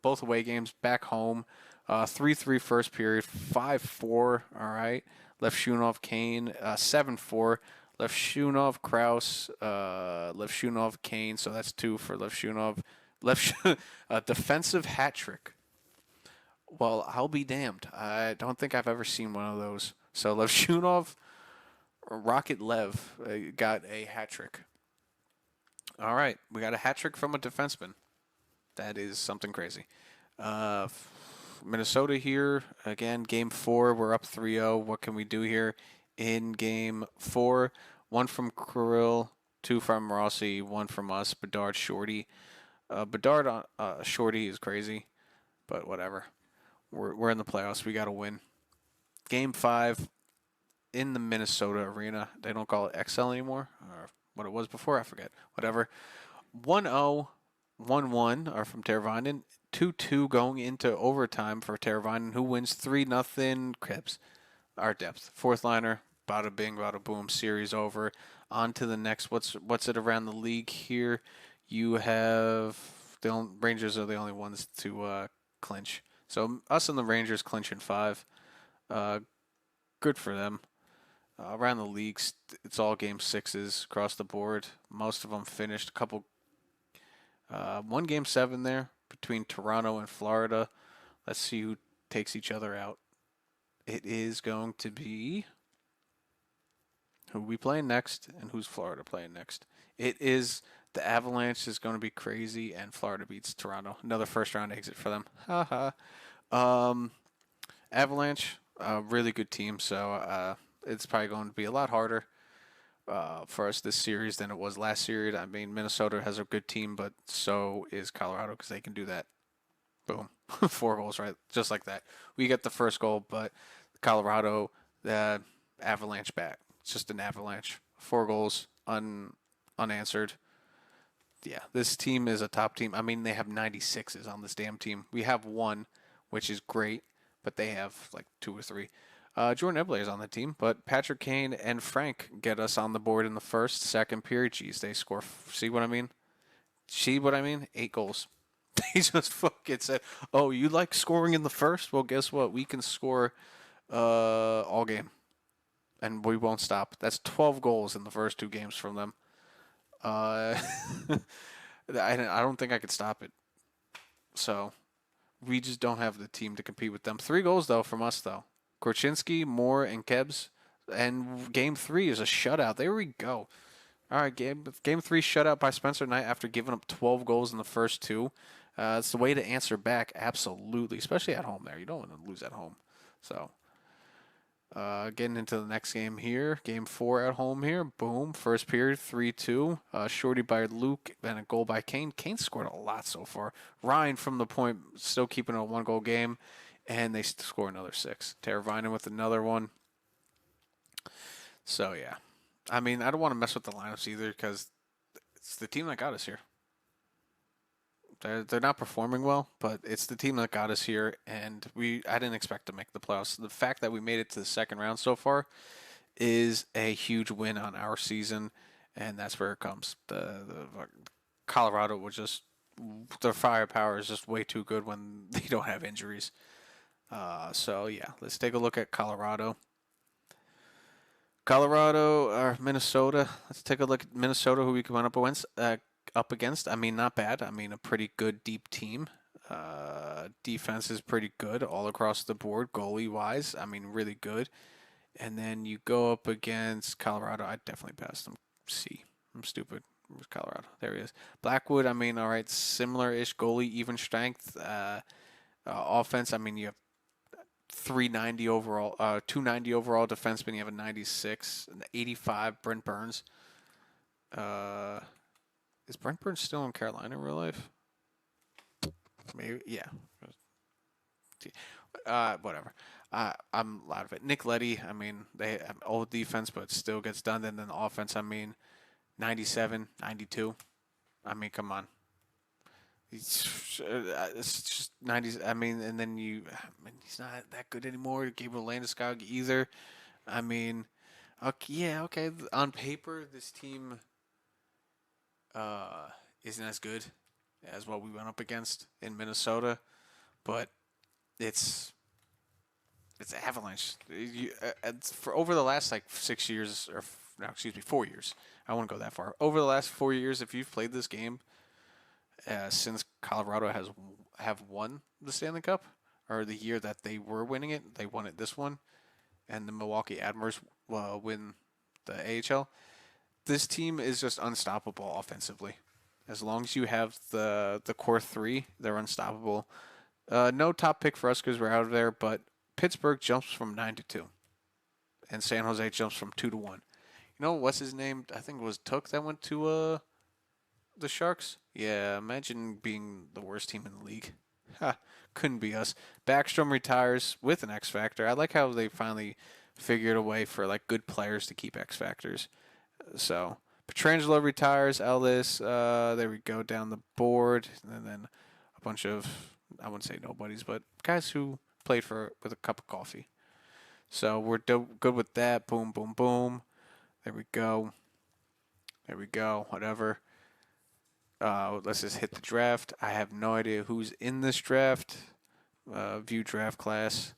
both away games, back home. 3-3 first period, 5-4. All right. Levshunov, Kane, 7-4. Levshunov, Kraus, Levshunov, Kane. So that's 2 for Levshunov. Defensive hat trick. Well, I'll be damned. I don't think I've ever seen one of those. So Levshunov, Rocket Lev got a hat trick. All right. We got a hat trick from a defenseman. That is something crazy. Minnesota here. Again, game 4. We're up 3-0. What can we do here in game 4? 1 from Kirill, 2 from Rossi, 1 from us. Bedard, Shorty. Bedard on Shorty is crazy, but whatever. We're in the playoffs. We got to win. Game 5 in the Minnesota arena. They don't call it XL anymore, or what it was before. I forget. Whatever. 1-0, 1-1 are from Teravainen. 2-2 going into overtime for Teravainen, who wins 3-0. Krebs, our depth. Fourth liner, bada bing, bada boom, series over. On to the next. What's it around the league here? You have the Rangers are the only ones to clinch. So us and the Rangers clinch in 5. Good for them. Around the leagues, it's all game 6s across the board. Most of them finished. A couple. 1 game 7 there between Toronto and Florida. Let's see who takes each other out. It is going to be who we playing next and who's Florida playing next. It is the Avalanche is going to be crazy and Florida beats Toronto. Another first round exit for them. Avalanche, really good team. So it's probably going to be a lot harder for us this series than it was last series. I mean, Minnesota has a good team, but so is Colorado because they can do that. Boom. 4 goals, right? Just like that. We get the first goal, but Colorado, the Avalanche back. It's just an Avalanche. 4 goals, unanswered. Yeah, this team is a top team. I mean, they have 96s on this damn team. We have 1, which is great, but they have like 2 or 3. Jordan Eberle is on the team, but Patrick Kane and Frank get us on the board in the first, second period. Jeez, they score. See what I mean? 8 goals. They just fucking said, "Oh, you like scoring in the first? Well, guess what? We can score all game, and we won't stop." That's 12 goals in the first 2 games from them. I don't think I could stop it. So we just don't have the team to compete with them. 3 goals, though, from us, though. Korchinski, Moore, and Kebs. And game 3 is a shutout. There we go. All right, game 3 shutout by Spencer Knight after giving up 12 goals in the first 2. It's the way to answer back, absolutely, especially at home there. You don't want to lose at home. So, getting into the next game here. Game 4 at home here. Boom. First period, 3-2. Shorty by Luke, then a goal by Kane. Kane scored a lot so far. Ryan from the point, still keeping a 1-goal game. And they score another 6. Teravainen with another one. So, yeah. I mean, I don't want to mess with the lineups either because it's the team that got us here. They're not performing well, but it's the team that got us here, and I didn't expect to make the playoffs. The fact that we made it to the second round so far is a huge win on our season, and that's where it comes. The Colorado was just their firepower is just way too good when they don't have injuries. So yeah, let's take a look at Colorado. Colorado or Minnesota. Let's take a look at Minnesota, who we went up against. I mean, not bad. I mean, a pretty good deep team. Defense is pretty good all across the board, goalie wise. I mean, really good. And then you go up against Colorado. I definitely passed them. C. I'm stupid. Where's Colorado? There he is. Blackwood. I mean, all right, similar-ish goalie, even strength. Offense. I mean, you have 390 overall, 290 overall defenseman. You have a 96, an 85. Brent Burns. Is Brent Burns still in Carolina in real life? Maybe, yeah. Whatever. I'm out of it. Nick Leddy, I mean, they have old defense, but still gets done. And then the offense, I mean, 97, 92. I mean, come on. It's just 90s. I mean, and then he's not that good anymore. Gabriel Landeskog either. I mean, okay, yeah, okay. On paper, this team isn't as good as what we went up against in Minnesota, but it's Avalanche. For over the last like 6 years, or no, excuse me, 4 years. I won't go that far. Over the last 4 years, if you've played this game since Colorado have won the Stanley Cup, or the year that they were winning it, they won it this one, and the Milwaukee Admirals win the AHL. This team is just unstoppable offensively. As long as you have the core 3, they're unstoppable. No top pick for us because we're out of there, but Pittsburgh jumps from 9-2, and San Jose jumps from 2-1. You know what's his name? I think it was Took that went to the Sharks. Yeah, imagine being the worst team in the league. Ha, couldn't be us. Backstrom retires with an X Factor. I like how they finally figured a way for like good players to keep X Factors. So Pietrangelo retires. Ellis. There we go down the board, and then a bunch of, I wouldn't say nobodies, but guys who played with a cup of coffee. So we're good with that. Boom, boom, boom. There we go. There we go. Whatever. Let's just hit the draft. I have no idea who's in this draft. View draft class.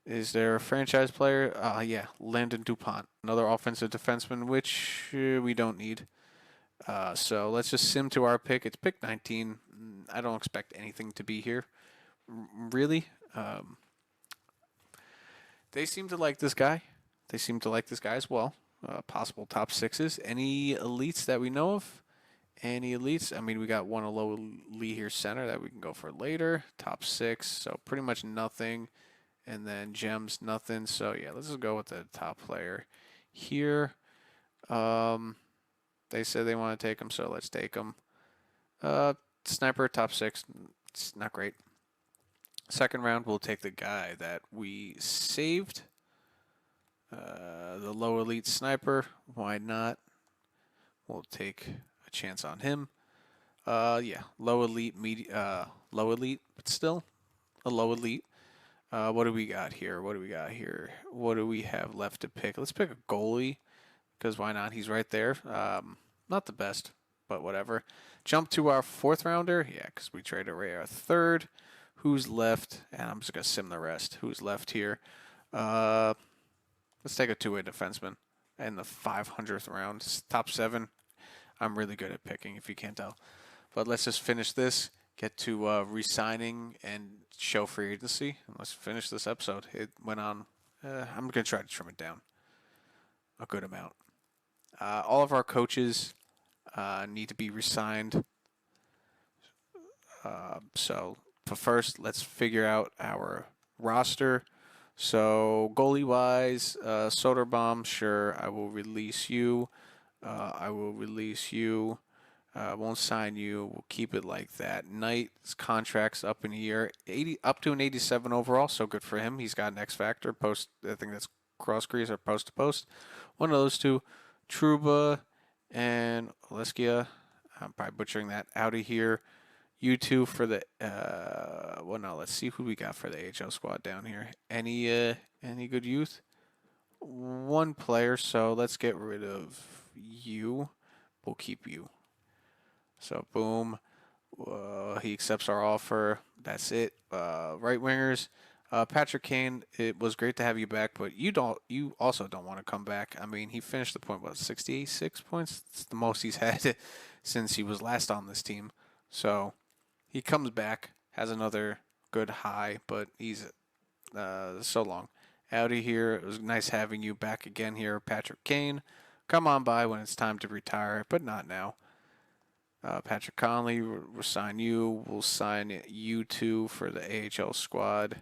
Is there a franchise player? Yeah, Landon DuPont, another offensive defenseman, which we don't need. So let's just sim to our pick. It's pick 19. I don't expect anything to be here, really. They seem to like this guy. They seem to like this guy as well. Possible top 6s. Any elites that we know of? Any elites? I mean, we got one low Lee here center that we can go for later. Top 6. So pretty much nothing. And then gems, nothing. So yeah, let's just go with the top player here. They said they want to take him, so let's take him. Sniper, top 6. It's not great. Second round, we'll take the guy that we saved. The low elite sniper. Why not? We'll take a chance on him. Yeah, low elite, low elite, but still a low elite. What do we got here? What do we have left to pick? Let's pick a goalie, because why not? He's right there. Not the best, but whatever. Jump to our 4th rounder. Yeah, because we traded away our 3rd. Who's left? And I'm just going to sim the rest. Who's left here? Let's take a 2-way defenseman in the 500th round. Top 7. I'm really good at picking, if you can't tell. But let's just finish this. get to re-signing and show free agency. And let's finish this episode. It went on. I'm gonna try to trim it down a good amount. All of our coaches need to be re-signed. But first, let's figure out our roster. So goalie wise, Soderbaum, sure, I will release you. I will release you. Won't sign you. We'll keep it like that. Knight's contract's up in a year, 80 up to an 87 overall. So good for him. He's got an X factor. Post, I think that's cross crease or post to post. One of those two. Truba and Oleskia. I'm probably butchering that out of here. You two for the well, no. Let's see who we got for the AHL squad down here. Any good youth? One player. So let's get rid of you. We'll keep you. So boom, he accepts our offer. That's it. Right wingers, Patrick Kane. It was great to have you back, but you also don't want to come back. I mean, he finished the point 66 points. It's the most he's had since he was last on this team. So he comes back, has another good high, but he's so long. Out of here. It was nice having you back again here, Patrick Kane. Come on by when it's time to retire, but not now. Patrick Conley, we'll sign you. We'll sign you two for the AHL squad.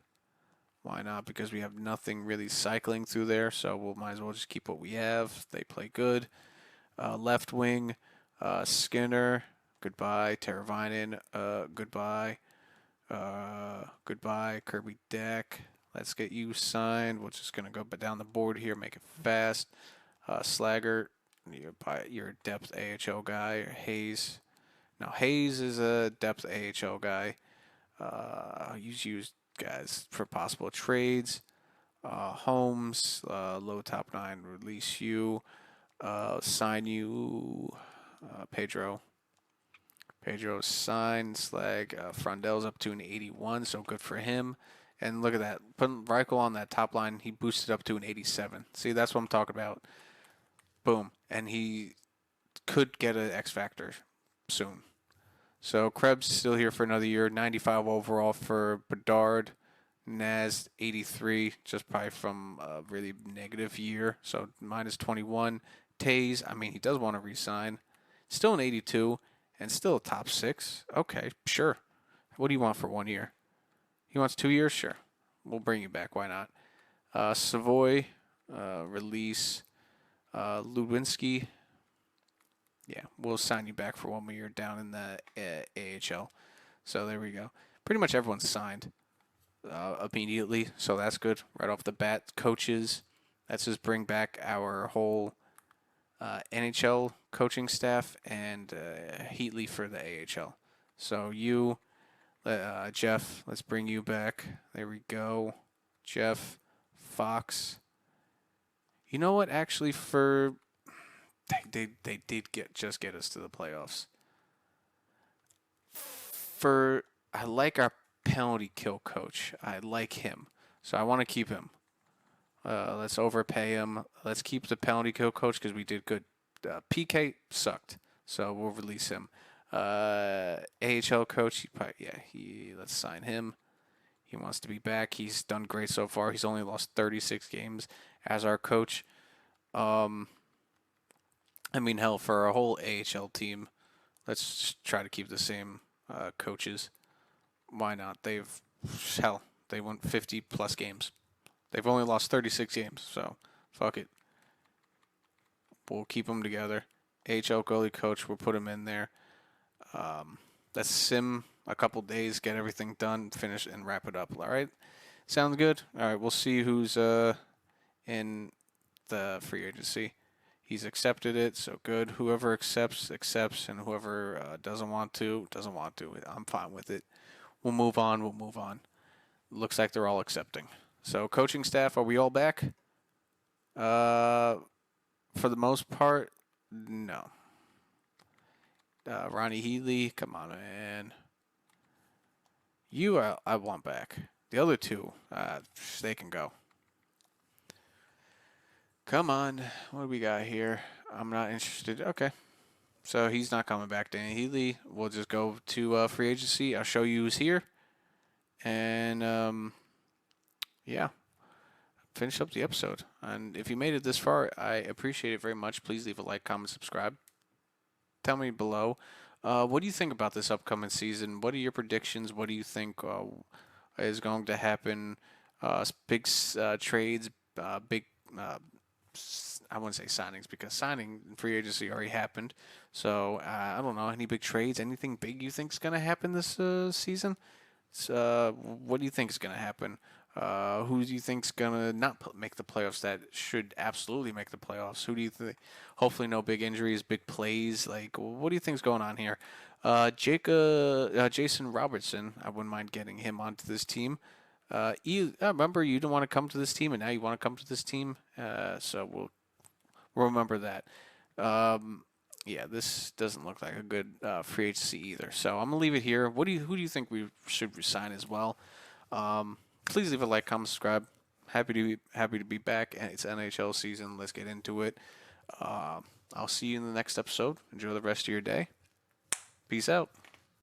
Why not? Because we have nothing really cycling through there, so we'll might as well just keep what we have. They play good. Left wing, Skinner, goodbye. Teravainen, goodbye. Goodbye. Kirby Deck. Let's get you signed. We're just going to go down the board here, make it fast. Slaggert, you're a depth AHL guy. Hayes. Now, Hayes is a depth AHL guy. Use guys for possible trades. Holmes, low top 9, release you. Sign you. Pedro signed. Slag. Frondell's up to an 81, so good for him. And look at that. Putting Reichel on that top line, he boosted up to an 87. See, that's what I'm talking about. Boom. And he could get an X Factor soon. So Krebs still here for another year. 95 overall for Bedard. Naz 83, just probably from a really negative year. So minus 21. Tays, I mean, he does want to re-sign. Still an 82 and still a top 6. Okay, sure. What do you want for 1 year? He wants 2 years? Sure. We'll bring you back. Why not? Savoy, release. Ludwinski. Yeah, we'll sign you back for 1 more year down in the AHL. So there we go. Pretty much everyone's signed immediately, so that's good. Right off the bat, coaches. Let's just bring back our whole NHL coaching staff and Heatley for the AHL. So you, Jeff, let's bring you back. There we go. Jeff, Fox. You know what? Actually, for they did just get us to the playoffs. I like our penalty kill coach. I like him, so I want to keep him. Let's overpay him. Let's keep the penalty kill coach because we did good. PK sucked, so we'll release him. AHL coach, let's sign him. He wants to be back. He's done great so far. He's only lost 36 games as our coach. I mean, hell, for our whole AHL team, let's just try to keep the same coaches. Why not? They won 50-plus games. They've only lost 36 games, so fuck it. We'll keep them together. AHL goalie coach, we'll put him in there. Let's sim a couple days, get everything done, finish, and wrap it up. All right? Sounds good? All right, we'll see who's in the free agency. He's accepted it, so good. Whoever accepts, and whoever doesn't want to. I'm fine with it. We'll move on. Looks like they're all accepting. So, coaching staff, are we all back? For the most part, no. Ronnie Heatley, come on, man. I want back. The other two, they can go. Come on. What do we got here? I'm not interested. Okay. So he's not coming back. Danny Heatley. We'll just go to free agency. I'll show you who's here, and yeah, finish up the episode. And if you made it this far, I appreciate it very much. Please leave a like, comment, subscribe. Tell me below. What do you think about this upcoming season? What are your predictions? What do you think is going to happen? Big trades, big. I wouldn't say signings because signing and free agency already happened. So I don't know any big trades. Anything big you think is going to happen this season? What do you think is going to happen? Who do you think's gonna not make the playoffs that should absolutely make the playoffs? Who do you think? Hopefully, no big injuries, big plays. Like, what do you think's going on here? Jason Robertson. I wouldn't mind getting him onto this team. Remember you didn't want to come to this team, and now you want to come to this team. So we'll remember that. Yeah, this doesn't look like a good free agency either. So I'm gonna leave it here. Who do you think we should resign as well? Please leave a like, comment, subscribe. Happy to be back. It's NHL season. Let's get into it. I'll see you in the next episode. Enjoy the rest of your day. Peace out.